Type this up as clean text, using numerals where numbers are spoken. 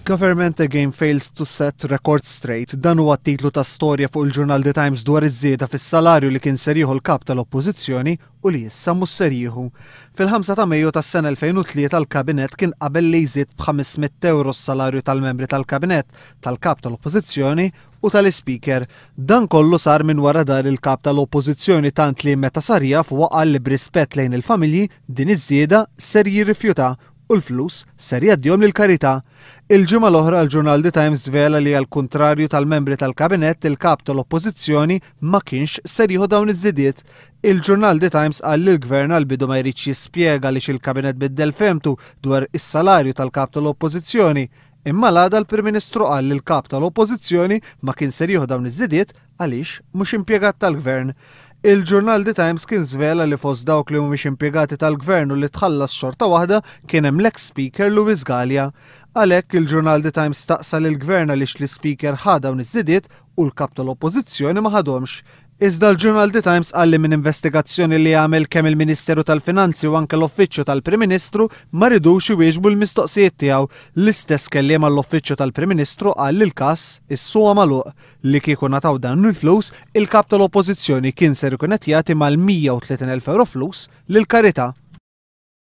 Government again fails to set record straight. Dan huwa t-titlu ta' storja fuq il-Ġurnal The Times dwar iż-żieda fis-salarju li kien ser jieħu l-kap tal-Oppożizzjoni u li issa mhux ser jieħu. Fil-5 ta' Mejju tas-sena 2003 l-Kabinett kien qabel li jżid b'500 € s-salarju tal-membri tal-Kabinett, tal-kap tal-Oppożizzjoni u tal-Speaker. Dan kollu sar minn wara dar il-kap tal-Oppożizzjoni tant li meta sar jaf waqal li b'rispett lejn il-familji din iż-żieda ser jirrifjuta u l-flus ser jgħaddihom lill-karità. Il-ġimgħa l-oħra l-Ġurnal The Times żvela li għall-kuntrarju tal-membri tal-Kabinett il-kap tal-Oppożizzjoni ma kienx ser jieħu dawn iż-żidiet. Il-Ġurnal The Times qal li l-Gvern għall-bidu ma jridx jispjega għaliex il-Kabinett biddel fehmtu dwar is-salarju tal-kap tal-Oppożizzjoni. Imma l-għada l-Prim Ministru qal li l-kap tal-Oppożizzjoni ma kien ser jieħu dawn iż-żidiet għaliex mhux impjegat tal-Gvern. Il-Ġurnal The Times kien żvela li fost dawk li mhumiex impjegati tal-Gvern u li tħallas xorta waħda kien hemm l-ex-Speaker Lewis Gallia. Għalhekk il-Ġurnal The Times staqsa lill-Gvern għaliex l-Speaker ħa dawn iż-żidiet u l-kap tal-Oppożizzjoni ma ħadhomx. Iżda l-Ġurnal The Times qal li minn investigazzjoni li għamel kemm il-Ministeru tal-Finanzi u anke l-Uffiċċju tal-Prim Ministru ma ridux iwieġbu l-mistoqsijiet tiegħu. L-istess kelliem għall-Uffiċċju tal-Prim Ministru qal li l-każ issuha magħluq li kieku nataw dan il-flus il-kap tal-Oppożizzjoni kien ser ikun qed jagħti mal-130,000 € flus lill-karità.